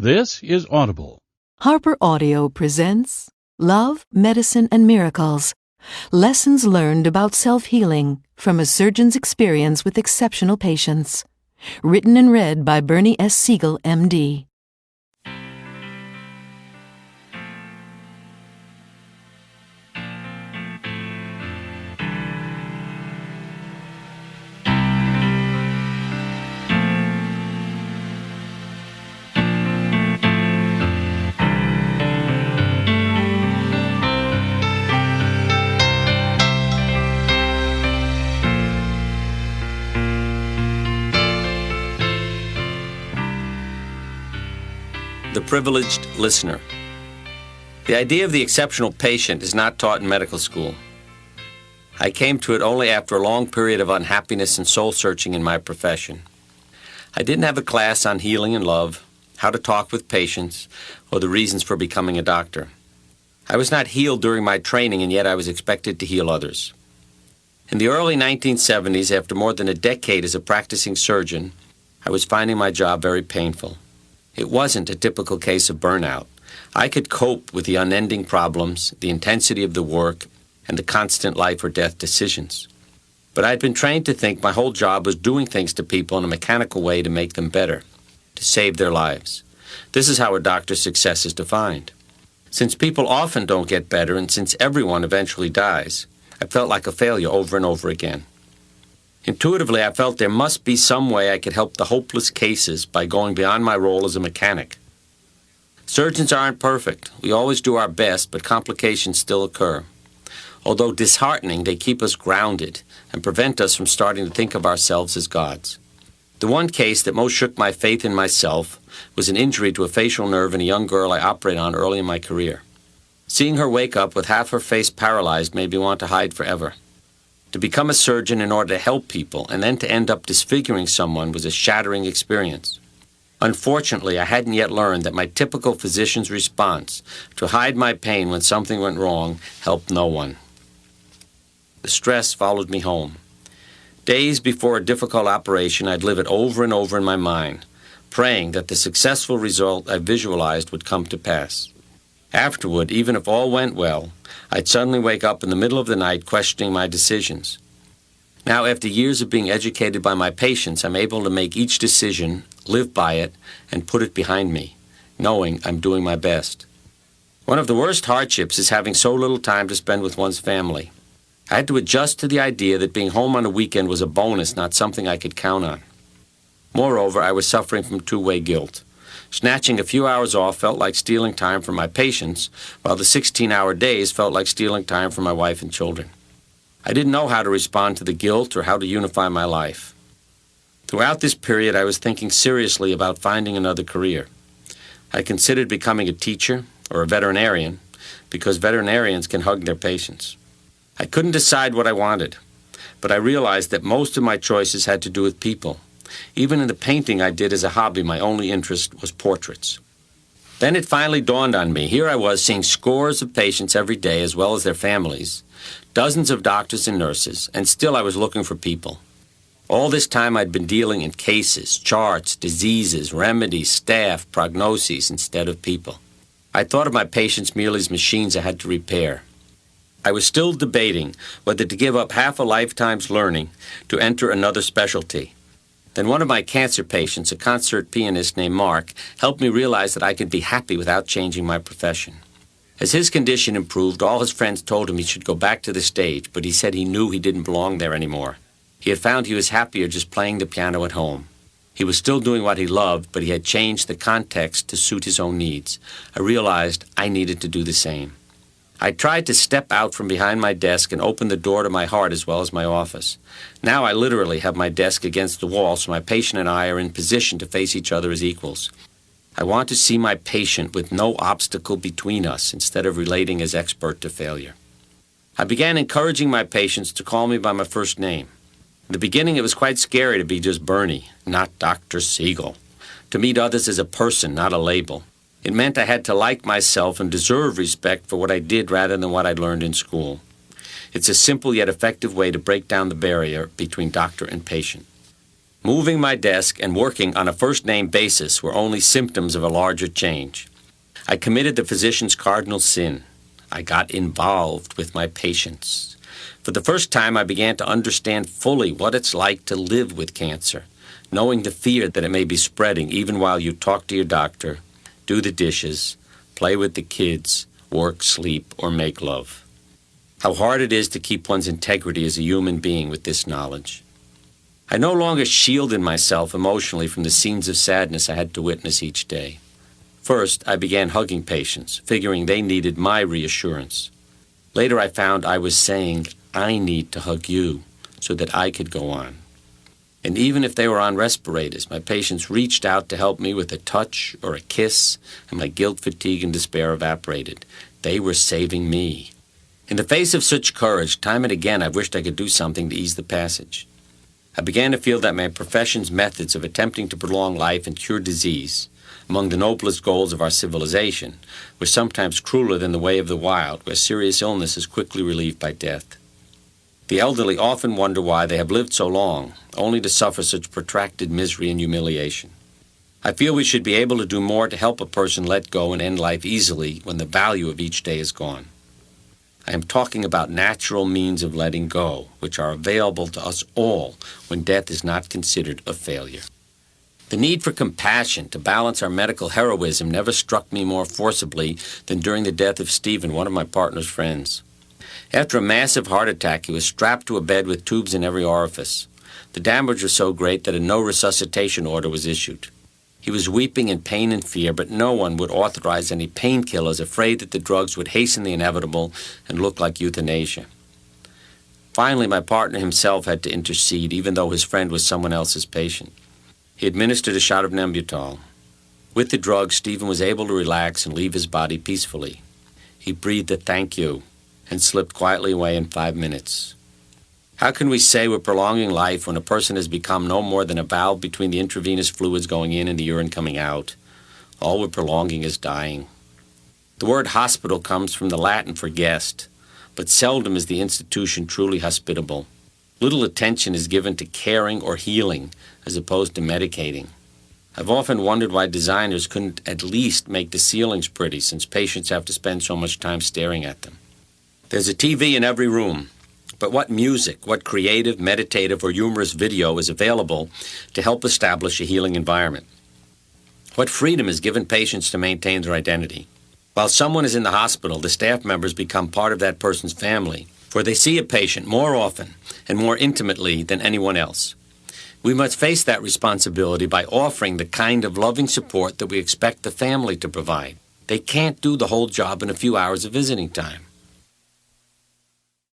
This is Audible. Harper Audio presents Love, Medicine, and Miracles. Lessons learned about self-healing from a surgeon's experience with exceptional patients. Written and read by Bernie Siegel, M.D. The privileged listener. The idea of the exceptional patient is not taught in medical school. I came to it only after a long period of unhappiness and soul-searching in my profession. I didn't have a class on healing and love, how to talk with patients, or the reasons for becoming a doctor. I was not healed during my training, and yet I was expected to heal others. In the early 1970s, after more than a decade as a practicing surgeon, I was finding my job very painful. It wasn't a typical case of burnout. I could cope with the unending problems, the intensity of the work, and the constant life or death decisions. But I'd been trained to think my whole job was doing things to people in a mechanical way to make them better, to save their lives. This is how a doctor's success is defined. Since people often don't get better, and since everyone eventually dies, I felt like a failure over and over again. Intuitively, I felt there must be some way I could help the hopeless cases by going beyond my role as a mechanic. Surgeons aren't perfect. We always do our best, but complications still occur. Although disheartening, they keep us grounded and prevent us from starting to think of ourselves as gods. The one case that most shook my faith in myself was an injury to a facial nerve in a young girl I operated on early in my career. Seeing her wake up with half her face paralyzed made me want to hide forever. To become a surgeon in order to help people and then to end up disfiguring someone was a shattering experience. Unfortunately, I hadn't yet learned that my typical physician's response to hide my pain when something went wrong helped no one. The stress followed me home. Days before a difficult operation, I'd live it over and over in my mind, praying that the successful result I visualized would come to pass. Afterward, even if all went well, I'd suddenly wake up in the middle of the night questioning my decisions. Now, after years of being educated by my patients, I'm able to make each decision, live by it, and put it behind me, knowing I'm doing my best. One of the worst hardships is having so little time to spend with one's family. I had to adjust to the idea that being home on a weekend was a bonus, not something I could count on. Moreover, I was suffering from two-way guilt. Snatching a few hours off felt like stealing time from my patients, while the 16-hour days felt like stealing time from my wife and children. I didn't know how to respond to the guilt or how to unify my life. Throughout this period, I was thinking seriously about finding another career. I considered becoming a teacher or a veterinarian because veterinarians can hug their patients. I couldn't decide what I wanted, but I realized that most of my choices had to do with people. Even in the painting I did as a hobby, my only interest was portraits. Then it finally dawned on me. Here I was seeing scores of patients every day as well as their families, dozens of doctors and nurses, and still I was looking for people. All this time I'd been dealing in cases, charts, diseases, remedies, staff, prognoses instead of people. I thought of my patients merely as machines I had to repair. I was still debating whether to give up half a lifetime's learning to enter another specialty. Then one of my cancer patients, a concert pianist named Mark, helped me realize that I could be happy without changing my profession. As his condition improved, all his friends told him he should go back to the stage, but he said he knew he didn't belong there anymore. He had found he was happier just playing the piano at home. He was still doing what he loved, but he had changed the context to suit his own needs. I realized I needed to do the same. I tried to step out from behind my desk and open the door to my heart as well as my office. Now I literally have my desk against the wall, so my patient and I are in position to face each other as equals. I want to see my patient with no obstacle between us instead of relating as expert to failure. I began encouraging my patients to call me by my first name. In the beginning, it was quite scary to be just Bernie, not Dr. Siegel, to meet others as a person, not a label. It meant I had to like myself and deserve respect for what I did rather than what I'd learned in school. It's a simple yet effective way to break down the barrier between doctor and patient. Moving my desk and working on a first-name basis were only symptoms of a larger change. I committed the physician's cardinal sin. I got involved with my patients. For the first time, I began to understand fully what it's like to live with cancer, knowing the fear that it may be spreading even while you talk to your doctor, do the dishes, play with the kids, work, sleep, or make love. How hard it is to keep one's integrity as a human being with this knowledge. I no longer shielded myself emotionally from the scenes of sadness I had to witness each day. First, I began hugging patients, figuring they needed my reassurance. Later, I found I was saying, I need to hug you, so that I could go on. And even if they were on respirators, my patients reached out to help me with a touch or a kiss, and my guilt, fatigue, and despair evaporated. They were saving me. In the face of such courage, time and again I've wished I could do something to ease the passage. I began to feel that my profession's methods of attempting to prolong life and cure disease, among the noblest goals of our civilization, were sometimes crueler than the way of the wild, where serious illness is quickly relieved by death. The elderly often wonder why they have lived so long, only to suffer such protracted misery and humiliation. I feel we should be able to do more to help a person let go and end life easily when the value of each day is gone. I am talking about natural means of letting go, which are available to us all when death is not considered a failure. The need for compassion to balance our medical heroism never struck me more forcibly than during the death of Stephen, one of my partner's friends. After a massive heart attack, he was strapped to a bed with tubes in every orifice. The damage was so great that a no resuscitation order was issued. He was weeping in pain and fear, but no one would authorize any painkillers, afraid that the drugs would hasten the inevitable and look like euthanasia. Finally, my partner himself had to intercede, even though his friend was someone else's patient. He administered a shot of Nembutal. With the drug, Stephen was able to relax and leave his body peacefully. He breathed a thank you and slipped quietly away in 5 minutes. How can we say we're prolonging life when a person has become no more than a valve between the intravenous fluids going in and the urine coming out? All we're prolonging is dying. The word hospital comes from the Latin for guest, but seldom is the institution truly hospitable. Little attention is given to caring or healing as opposed to medicating. I've often wondered why designers couldn't at least make the ceilings pretty, since patients have to spend so much time staring at them. There's a TV in every room. But what music, what creative, meditative, or humorous video is available to help establish a healing environment? What freedom is given patients to maintain their identity? While someone is in the hospital, the staff members become part of that person's family, for they see a patient more often and more intimately than anyone else. We must face that responsibility by offering the kind of loving support that we expect the family to provide. They can't do the whole job in a few hours of visiting time.